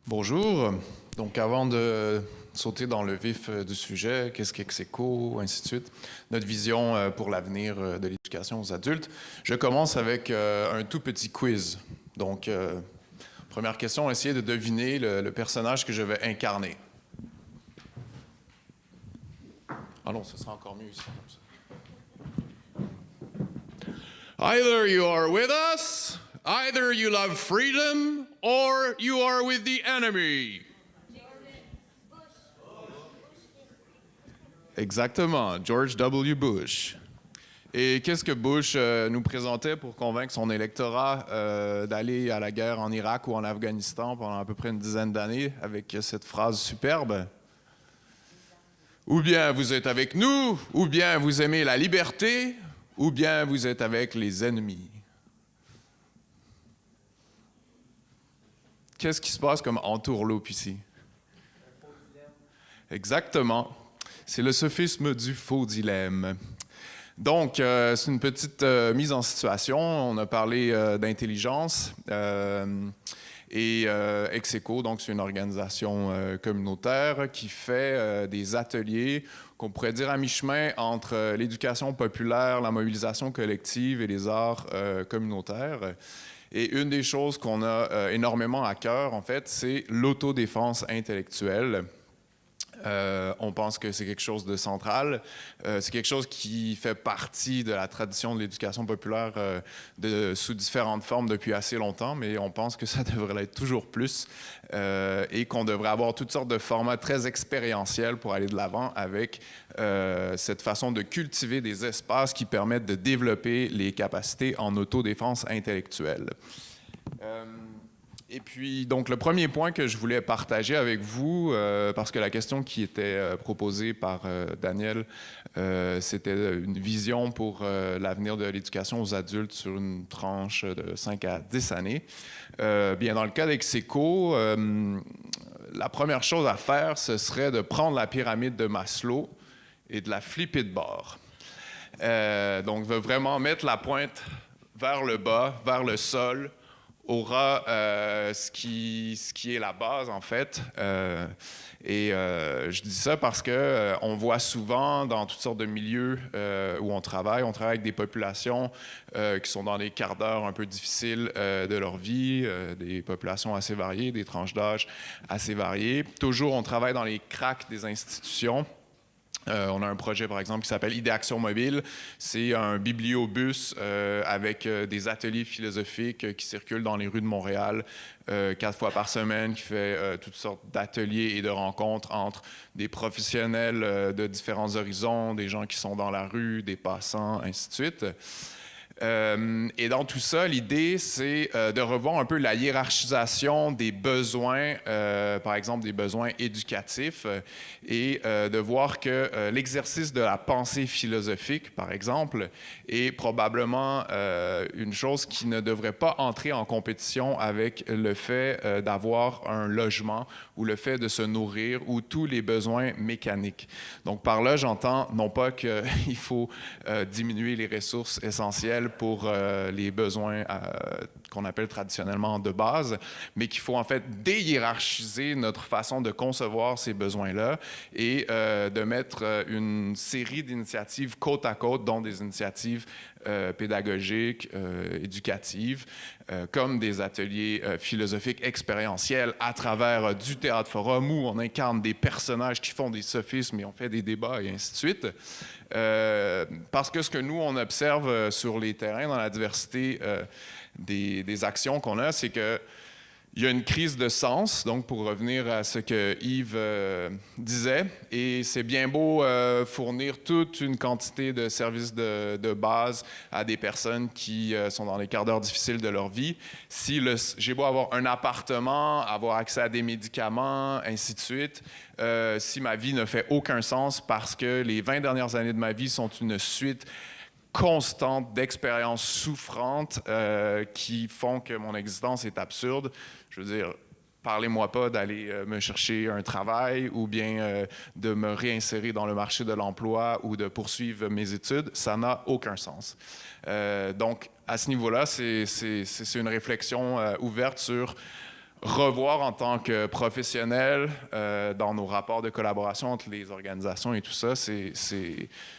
Bonjour. Donc, avant de sauter dans le vif du sujet, qu'est-ce qu'Execo, ainsi de suite, notre vision pour l'avenir de l'éducation aux adultes, je commence avec un tout petit quiz. Donc, première question, essayez de deviner le personnage que je vais incarner. Ah non, ce sera encore mieux ici, comme ça. Either you are with us, either you love freedom, or you are with the enemy. Exactement, George W. Bush. Et qu'est-ce que Bush nous présentait pour convaincre son électorat d'aller à la guerre en Irak ou en Afghanistan pendant à peu près une dizaine d'années avec cette phrase superbe? Ou bien vous êtes avec nous, ou bien vous aimez la liberté, ou bien vous êtes avec les ennemis. Qu'est-ce qui se passe comme entourloupe ici? Exactement. C'est le sophisme du faux dilemme. Donc, c'est une petite mise en situation. On a parlé d'intelligence et Execo, donc c'est une organisation communautaire qui fait des ateliers qu'on pourrait dire à mi-chemin entre l'éducation populaire, la mobilisation collective et les arts communautaires. Et une des choses qu'on a énormément à cœur, en fait, c'est l'autodéfense intellectuelle. On pense que c'est quelque chose de central. C'est quelque chose qui fait partie de la tradition de l'éducation populaire sous différentes formes depuis assez longtemps, mais on pense que ça devrait l'être toujours plus et qu'on devrait avoir toutes sortes de formats très expérientiels pour aller de l'avant avec cette façon de cultiver des espaces qui permettent de développer les capacités en autodéfense intellectuelle. Et puis, donc, le premier point que je voulais partager avec vous, parce que la question qui était proposée par Daniel, c'était une vision pour l'avenir de l'éducation aux adultes sur une tranche de 5 à 10 années. Bien, dans le cas d'Execo, la première chose à faire, ce serait de prendre la pyramide de Maslow et de la flipper de bord. Donc, de vraiment mettre la pointe vers le bas, vers le sol, aura ce qui est la base, en fait. Je dis ça parce qu'on voit souvent dans toutes sortes de milieux où on travaille avec des populations qui sont dans des quarts d'heure un peu difficiles de leur vie, des populations assez variées, des tranches d'âge assez variées. Toujours, on travaille dans les cracks des institutions. On a un projet, par exemple, qui s'appelle Idéaction Mobile. C'est un bibliobus avec des ateliers philosophiques qui circulent dans les rues de Montréal 4 fois par semaine, qui fait toutes sortes d'ateliers et de rencontres entre des professionnels de différents horizons, des gens qui sont dans la rue, des passants, ainsi de suite. Et dans tout ça, l'idée, c'est de revoir un peu la hiérarchisation des besoins, par exemple des besoins éducatifs, et de voir que l'exercice de la pensée philosophique, par exemple, est probablement une chose qui ne devrait pas entrer en compétition avec le fait d'avoir un logement ou le fait de se nourrir ou tous les besoins mécaniques. Donc par là, j'entends non pas qu'il faut diminuer les ressources essentielles pour les besoins qu'on appelle traditionnellement de base, mais qu'il faut en fait déhiérarchiser notre façon de concevoir ces besoins-là et de mettre une série d'initiatives côte à côte, dont des initiatives pédagogiques, éducatives, comme des ateliers philosophiques expérientiels à travers du théâtre forum où on incarne des personnages qui font des sophismes et on fait des débats et ainsi de suite. Parce que ce que nous, on observe sur les terrains dans la diversité des actions qu'on a, c'est que il y a une crise de sens, donc pour revenir à ce que Yves disait, et c'est bien beau fournir toute une quantité de services de base à des personnes qui sont dans les quarts d'heure difficiles de leur vie. Si j'ai beau avoir un appartement, avoir accès à des médicaments, ainsi de suite, si ma vie ne fait aucun sens parce que les 20 dernières années de ma vie sont une suite constante d'expériences souffrantes qui font que mon existence est absurde. Je veux dire, parlez-moi pas d'aller me chercher un travail ou bien de me réinsérer dans le marché de l'emploi ou de poursuivre mes études. Ça n'a aucun sens. Donc, à ce niveau-là, c'est une réflexion ouverte sur revoir en tant que professionnels dans nos rapports de collaboration entre les organisations et tout ça, c'est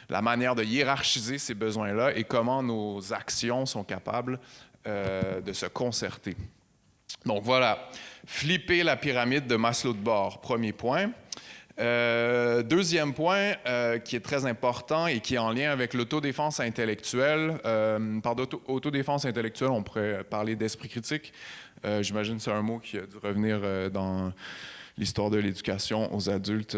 la manière de hiérarchiser ces besoins-là et comment nos actions sont capables de se concerter. Donc voilà, flipper la pyramide de Maslow de Bohr, premier point. Deuxième point qui est très important et qui est en lien avec l'autodéfense intellectuelle. Par autodéfense intellectuelle, on pourrait parler d'esprit critique. J'imagine que c'est un mot qui a dû revenir dans l'histoire de l'éducation aux adultes.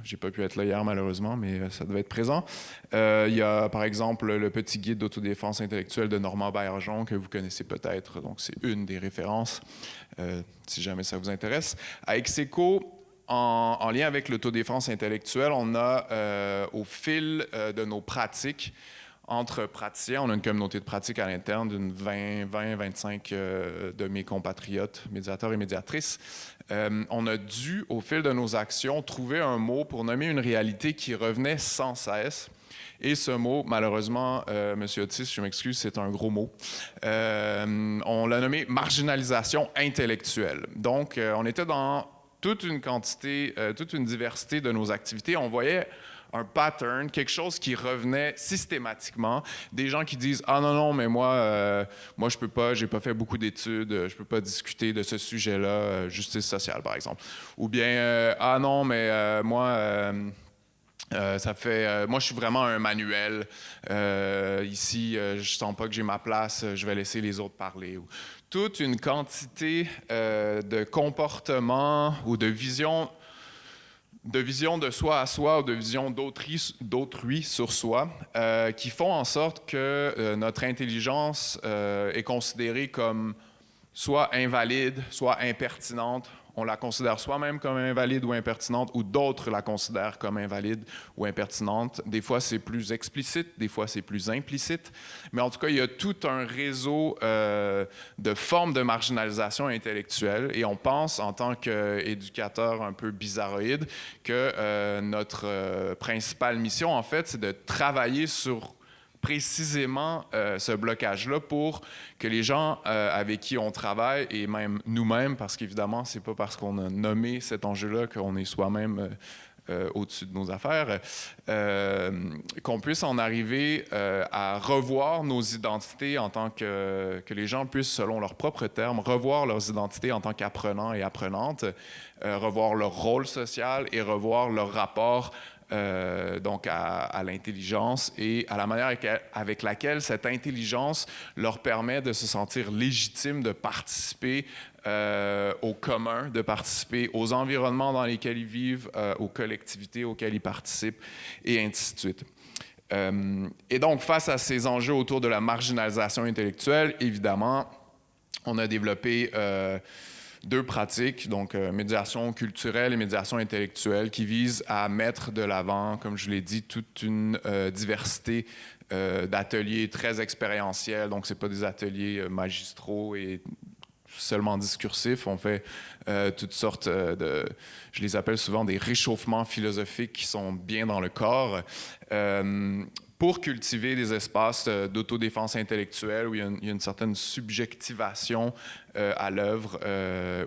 J'ai pas pu être là hier, malheureusement, mais ça devait être présent. Il y a, par exemple, le petit guide d'autodéfense intellectuelle de Normand Baillargeon, que vous connaissez peut-être. Donc, c'est une des références, si jamais ça vous intéresse. À Execo, en lien avec l'autodéfense intellectuelle, on a, au fil de nos pratiques, entre praticiens, on a une communauté de pratique à l'interne d'une 20-25 de mes compatriotes, médiateurs et médiatrices. On a dû, au fil de nos actions, trouver un mot pour nommer une réalité qui revenait sans cesse. Et ce mot, malheureusement, Monsieur Otis, je m'excuse, c'est un gros mot. On l'a nommé marginalisation intellectuelle. Donc, on était dans toute une quantité, toute une diversité de nos activités. On voyait un pattern, quelque chose qui revenait systématiquement. Des gens qui disent « Ah non, non, mais moi je peux pas, j'ai pas fait beaucoup d'études, je peux pas discuter de ce sujet-là, justice sociale, par exemple. » Ou bien « Ah non, mais moi... moi, je suis vraiment un manuel. Ici, je sens pas que j'ai ma place. Je vais laisser les autres parler. » Toute une quantité de comportements ou de vision de soi à soi ou de vision d'autrui sur soi qui font en sorte que notre intelligence est considérée comme soit invalide, soit impertinente. On la considère soi-même comme invalide ou impertinente, ou d'autres la considèrent comme invalide ou impertinente. Des fois, c'est plus explicite, des fois, c'est plus implicite. Mais en tout cas, il y a tout un réseau de formes de marginalisation intellectuelle. Et on pense, en tant qu'éducateur un peu bizarroïde, que notre principale mission, en fait, c'est de travailler sur précisément ce blocage-là pour que les gens avec qui on travaille, et même nous-mêmes, parce qu'évidemment, c'est pas parce qu'on a nommé cet enjeu-là qu'on est soi-même au-dessus de nos affaires, qu'on puisse en arriver à revoir nos identités en tant que les gens puissent, selon leurs propres termes, revoir leurs identités en tant qu'apprenants et apprenantes, revoir leur rôle social et revoir leur rapport donc à l'intelligence et à la manière avec laquelle cette intelligence leur permet de se sentir légitimes de participer au commun, de participer aux environnements dans lesquels ils vivent, aux collectivités auxquelles ils participent, et ainsi de suite. Et donc, face à ces enjeux autour de la marginalisation intellectuelle, évidemment, on a développé deux pratiques, donc médiation culturelle et médiation intellectuelle, qui visent à mettre de l'avant, comme je l'ai dit, toute une diversité d'ateliers très expérientiels. Donc, ce n'est pas des ateliers magistraux et seulement discursifs. On fait toutes sortes je les appelle souvent des réchauffements philosophiques qui sont bien dans le corps. Pour cultiver des espaces d'autodéfense intellectuelle où il y a une certaine subjectivation à l'œuvre,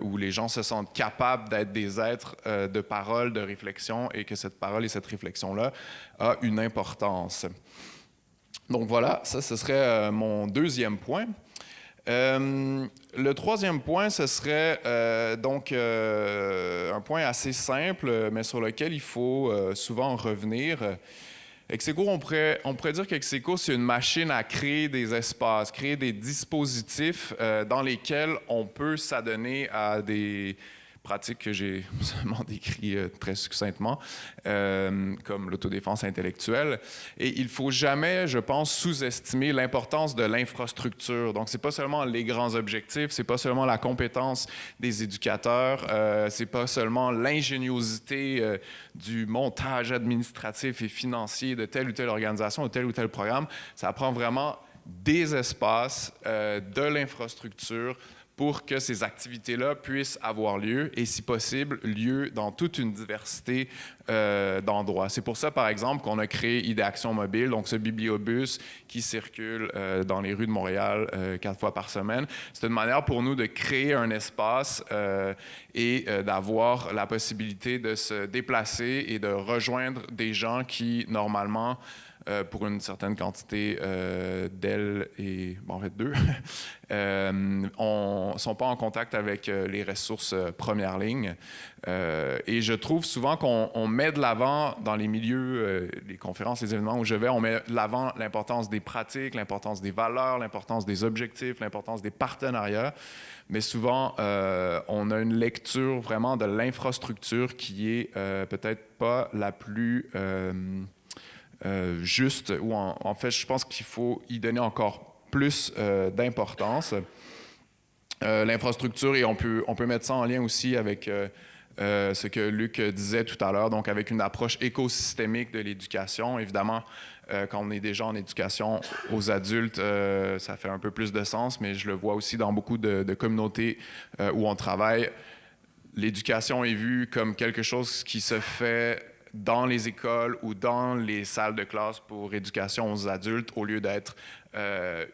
où les gens se sentent capables d'être des êtres de parole, de réflexion, et que cette parole et cette réflexion-là a une importance. Donc voilà, ça, ce serait mon deuxième point. Le troisième point, ce serait donc un point assez simple, mais sur lequel il faut souvent revenir. Execo, on pourrait dire qu'Execo, c'est une machine à créer des espaces, créer des dispositifs dans lesquels on peut s'adonner à des pratiques que j'ai seulement décrites très succinctement, comme l'autodéfense intellectuelle. Et il ne faut jamais, je pense, sous-estimer l'importance de l'infrastructure. Donc, ce n'est pas seulement les grands objectifs, ce n'est pas seulement la compétence des éducateurs, ce n'est pas seulement l'ingéniosité du montage administratif et financier de telle ou telle organisation, de tel ou tel programme. Ça prend vraiment des espaces, de l'infrastructure, pour que ces activités-là puissent avoir lieu et, si possible, lieu dans toute une diversité d'endroits. C'est pour ça, par exemple, qu'on a créé Idéaction Mobile, donc ce bibliobus qui circule dans les rues de Montréal 4 fois par semaine. C'est une manière pour nous de créer un espace et d'avoir la possibilité de se déplacer et de rejoindre des gens qui, normalement, pour une certaine quantité d'elles et, bon, en fait, d'eux, ne sont pas en contact avec les ressources première ligne. Et je trouve souvent qu'on met de l'avant dans les milieux, les conférences, les événements où je vais, on met de l'avant l'importance des pratiques, l'importance des valeurs, l'importance des objectifs, l'importance des partenariats. Mais souvent, on a une lecture vraiment de l'infrastructure qui est peut-être pas la plus juste, ou en fait, je pense qu'il faut y donner encore plus d'importance. L'infrastructure, et on peut mettre ça en lien aussi avec ce que Luc disait tout à l'heure, donc avec une approche écosystémique de l'éducation. Évidemment, quand on est déjà en éducation aux adultes, ça fait un peu plus de sens, mais je le vois aussi dans beaucoup de communautés où on travaille. L'éducation est vue comme quelque chose qui se fait dans les écoles ou dans les salles de classe pour éducation aux adultes, au lieu d'être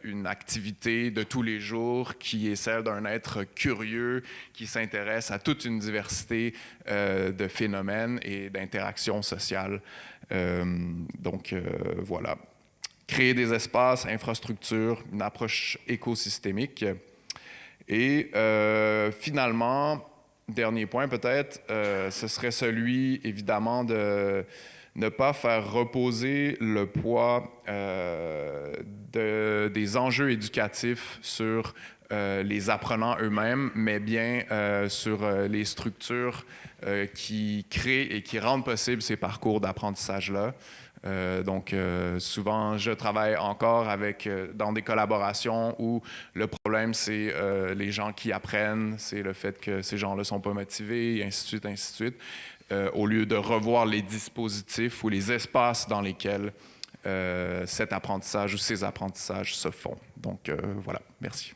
une activité de tous les jours qui est celle d'un être curieux qui s'intéresse à toute une diversité de phénomènes et d'interactions sociales. Donc, voilà. Créer des espaces, infrastructures, une approche écosystémique. Et finalement, dernier point peut-être, ce serait celui, évidemment, de ne pas faire reposer le poids des enjeux éducatifs sur les apprenants eux-mêmes, mais bien sur les structures qui créent et qui rendent possible ces parcours d'apprentissage-là. Donc, souvent, je travaille encore dans des collaborations où le problème, c'est les gens qui apprennent, c'est le fait que ces gens-là ne sont pas motivés, et ainsi de suite, ainsi de suite, au lieu de revoir les dispositifs ou les espaces dans lesquels cet apprentissage ou ces apprentissages se font. Donc, voilà. Merci.